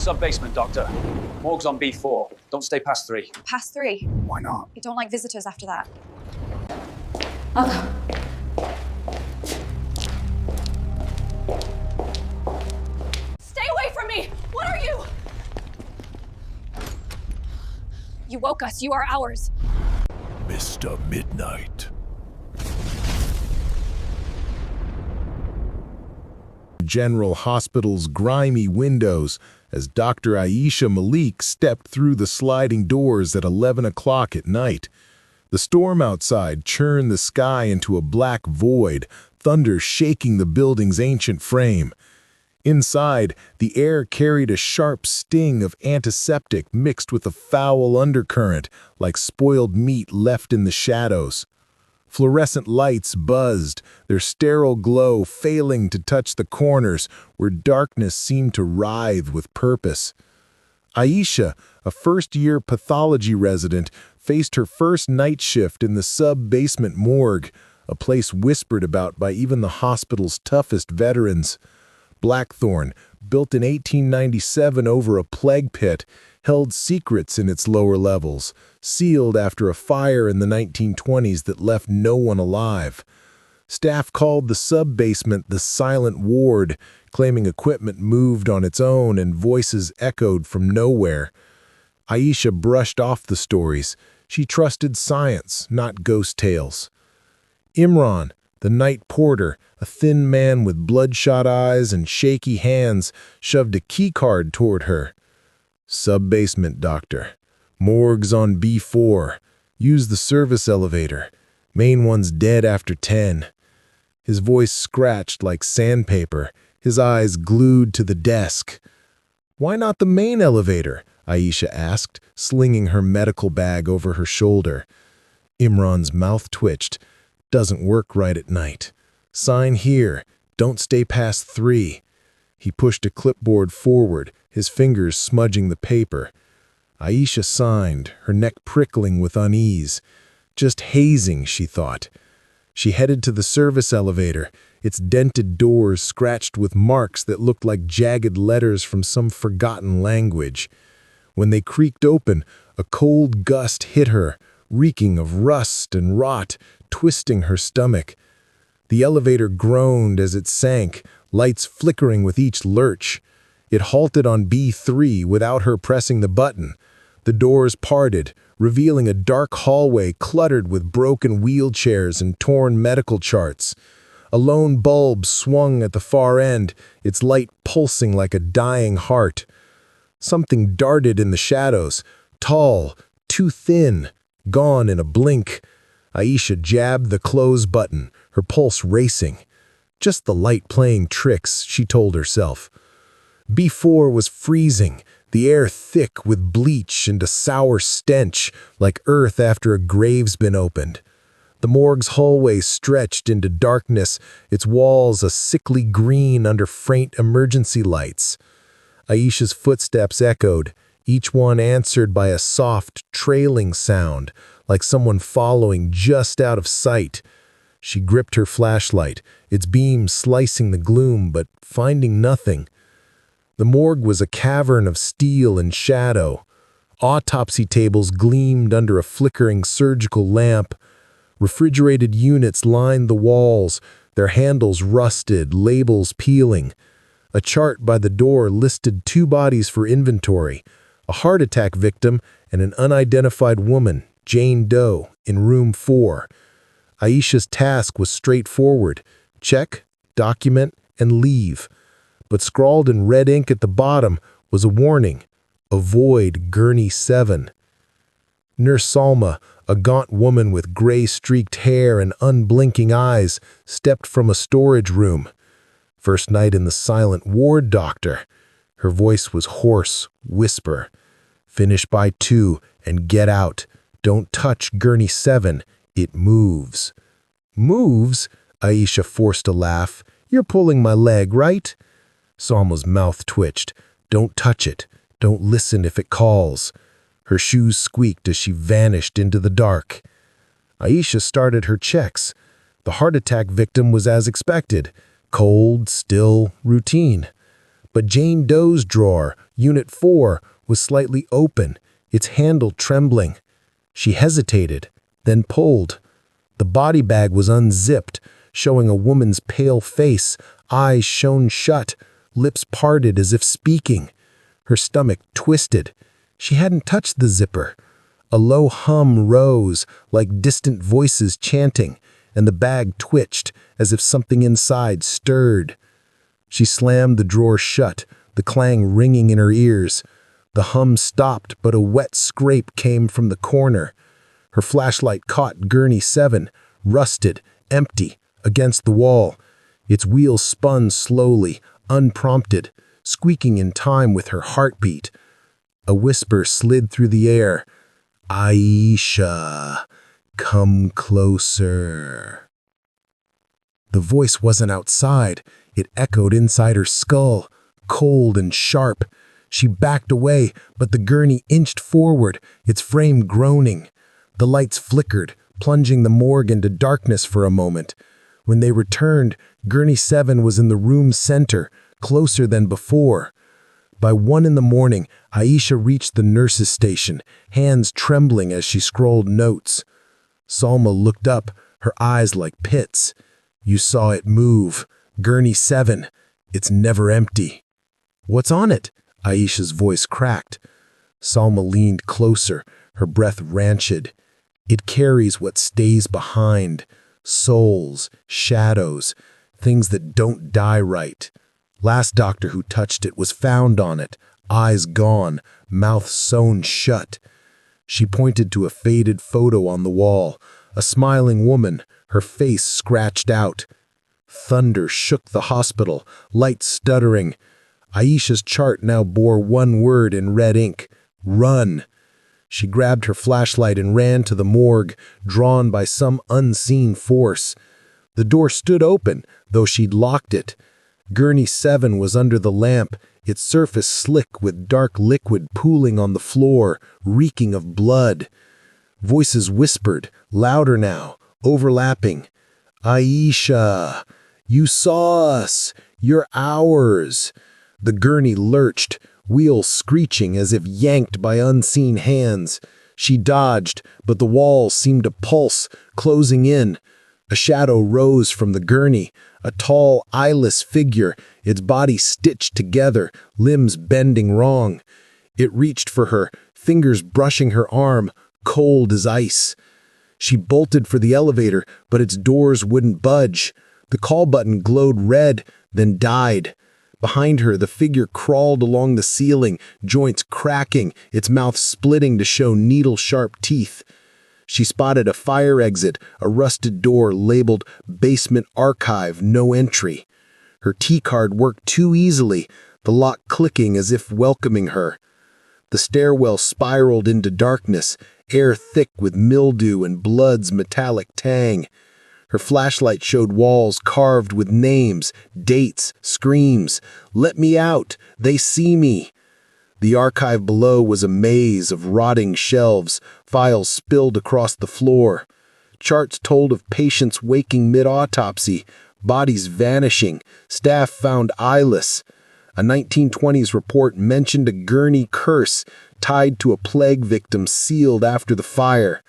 Sub-basement, Doctor. Morgue's on B4. Don't stay past 3. Past 3? Why not? I don't like visitors after that. Stay away from me! What are you? You woke us. You are ours. Mr. Midnight. General Hospital's grimy windows as Dr. Ayesha Malik stepped through the sliding doors at 11 o'clock at night. The storm outside churned the sky into a black void, thunder shaking the building's ancient frame. Inside, the air carried a sharp sting of antiseptic mixed with a foul undercurrent, like spoiled meat left in the shadows. Fluorescent lights buzzed, their sterile glow failing to touch the corners where darkness seemed to writhe with purpose. Ayesha, a first-year pathology resident, faced her first night shift in the sub-basement morgue, a place whispered about by even the hospital's toughest veterans. Blackthorn, built in 1897 over a plague pit, held secrets in its lower levels, sealed after a fire in the 1920s that left no one alive. Staff called the sub-basement the silent ward, claiming equipment moved on its own and voices echoed from nowhere. Ayesha brushed off the stories. She trusted science, not ghost tales. Imran, the night porter, a thin man with bloodshot eyes and shaky hands, shoved a keycard toward her. Sub-basement, Doctor. Morgue's on B4. Use the service elevator. Main one's dead after 10. His voice scratched like sandpaper, his eyes glued to the desk. Why not the main elevator? Ayesha asked, slinging her medical bag over her shoulder. Imran's mouth twitched. Doesn't work right at night. Sign here. Don't stay past 3. He pushed a clipboard forward, his fingers smudging the paper. Ayesha signed, her neck prickling with unease. Just hazing, she thought. She headed to the service elevator, its dented doors scratched with marks that looked like jagged letters from some forgotten language. When they creaked open, a cold gust hit her, reeking of rust and rot, twisting her stomach. The elevator groaned as it sank, lights flickering with each lurch. It halted on B3 without her pressing the button. The doors parted, revealing a dark hallway cluttered with broken wheelchairs and torn medical charts. A lone bulb swung at the far end, its light pulsing like a dying heart. Something darted in the shadows, tall, too thin, gone in a blink. Ayesha jabbed the close button, her pulse racing. Just the light playing tricks, she told herself. B4 was freezing, the air thick with bleach and a sour stench, like earth after a grave's been opened. The morgue's hallway stretched into darkness, its walls a sickly green under faint emergency lights. Ayesha's footsteps echoed, each one answered by a soft, trailing sound, like someone following just out of sight. She gripped her flashlight, its beam slicing the gloom but finding nothing. The morgue was a cavern of steel and shadow. Autopsy tables gleamed under a flickering surgical lamp. Refrigerated units lined the walls, their handles rusted, labels peeling. A chart by the door listed 2 bodies for inventory, a heart attack victim and an unidentified woman, Jane Doe, in room 4. Ayesha's task was straightforward: check, document, and leave. But scrawled in red ink at the bottom was a warning: avoid Gurney 7. Nurse Salma, a gaunt woman with gray-streaked hair and unblinking eyes, stepped from a storage room. First night in the silent ward, Doctor. Her voice was hoarse, whisper. Finish by 2 and get out. Don't touch Gurney 7. It moves. Moves? Ayesha forced a laugh. You're pulling my leg, right? Salma's mouth twitched. Don't touch it. Don't listen if it calls. Her shoes squeaked as she vanished into the dark. Ayesha started her checks. The heart attack victim was as expected. Cold, still, routine. But Jane Doe's drawer, Unit 4, was slightly open, its handle trembling. She hesitated, then pulled. The body bag was unzipped, showing a woman's pale face, eyes shown shut, lips parted as if speaking. Her stomach twisted. She hadn't touched the zipper. A low hum rose, like distant voices chanting, and the bag twitched, as if something inside stirred. She slammed the drawer shut, the clang ringing in her ears. The hum stopped, but a wet scrape came from the corner. Her flashlight caught Gurney 7, rusted, empty, against the wall. Its wheels spun slowly, unprompted, squeaking in time with her heartbeat. A whisper slid through the air. "Ayesha, come closer." The voice wasn't outside. It echoed inside her skull, cold and sharp. She backed away, but the gurney inched forward, its frame groaning. The lights flickered, plunging the morgue into darkness for a moment. When they returned, Gurney 7 was in the room's center, closer than before. By 1 in the morning, Ayesha reached the nurse's station, hands trembling as she scrolled notes. Salma looked up, her eyes like pits. "You saw it move. Gurney 7. It's never empty." "What's on it?" Ayesha's voice cracked. Salma leaned closer, her breath rancid. "It carries what stays behind. Souls, shadows, things that don't die right. Last doctor who touched it was found on it, eyes gone, mouth sewn shut." She pointed to a faded photo on the wall, a smiling woman, her face scratched out. Thunder shook the hospital, lights stuttering. Ayesha's chart now bore one word in red ink: run. She grabbed her flashlight and ran to the morgue, drawn by some unseen force. The door stood open, though she'd locked it. Gurney 7 was under the lamp, its surface slick with dark liquid pooling on the floor, reeking of blood. Voices whispered, louder now, overlapping. "Ayesha, you saw us. You're ours." The gurney lurched, wheels screeching as if yanked by unseen hands. She dodged, but the walls seemed to pulse, closing in. A shadow rose from the gurney, a tall, eyeless figure, its body stitched together, limbs bending wrong. It reached for her, fingers brushing her arm, cold as ice. She bolted for the elevator, but its doors wouldn't budge. The call button glowed red, then died. Behind her, the figure crawled along the ceiling, joints cracking, its mouth splitting to show needle-sharp teeth. She spotted a fire exit, a rusted door labeled Basement Archive, No Entry. Her T-card worked too easily, the lock clicking as if welcoming her. The stairwell spiraled into darkness, air thick with mildew and blood's metallic tang. Her flashlight showed walls carved with names, dates, screams. "Let me out! They see me!" The archive below was a maze of rotting shelves, files spilled across the floor. Charts told of patients waking mid-autopsy, bodies vanishing, staff found eyeless. A 1920s report mentioned a Gurney curse tied to a plague victim sealed after the fire.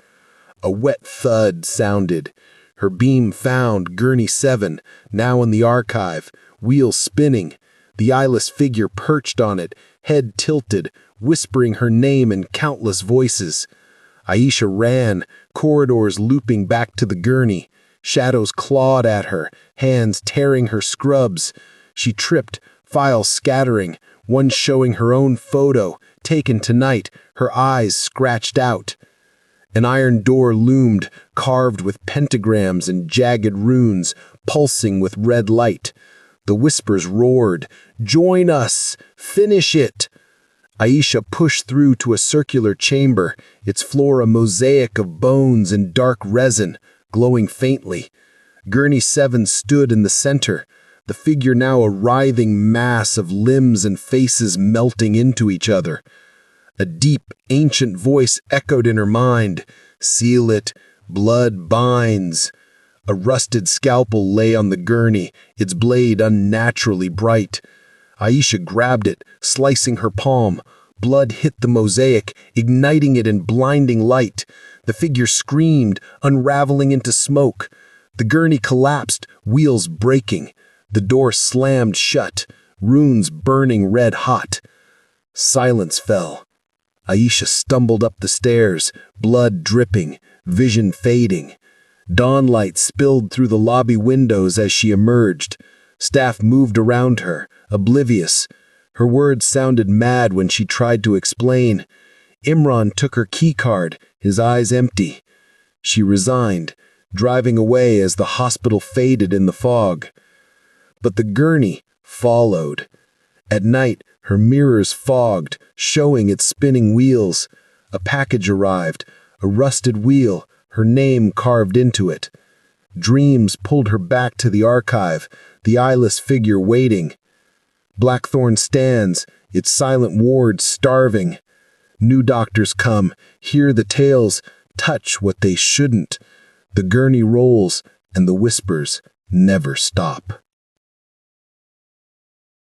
A wet thud sounded. Her beam found Gurney 7, now in the archive, wheels spinning. The eyeless figure perched on it, head tilted, whispering her name in countless voices. Ayesha ran, corridors looping back to the gurney. Shadows clawed at her, hands tearing her scrubs. She tripped, files scattering, one showing her own photo, taken tonight, her eyes scratched out. An iron door loomed, carved with pentagrams and jagged runes, pulsing with red light. The whispers roared, "Join us! Finish it!" Ayesha pushed through to a circular chamber, its floor a mosaic of bones and dark resin, glowing faintly. Gurney 7 stood in the center, the figure now a writhing mass of limbs and faces melting into each other. A deep, ancient voice echoed in her mind, "Seal it, blood binds." A rusted scalpel lay on the gurney, its blade unnaturally bright. Ayesha grabbed it, slicing her palm. Blood hit the mosaic, igniting it in blinding light. The figure screamed, unraveling into smoke. The gurney collapsed, wheels breaking. The door slammed shut, runes burning red hot. Silence fell. Ayesha stumbled up the stairs, blood dripping, vision fading. Dawnlight spilled through the lobby windows as she emerged. Staff moved around her, oblivious. Her words sounded mad when she tried to explain. Imran took her keycard, his eyes empty. She resigned, driving away as the hospital faded in the fog. But the gurney followed. At night, her mirrors fogged, showing its spinning wheels. A package arrived, a rusted wheel, her name carved into it. Dreams pulled her back to the archive, the eyeless figure waiting. Blackthorn stands, its silent ward starving. New doctors come, hear the tales, touch what they shouldn't. The gurney rolls, and the whispers never stop.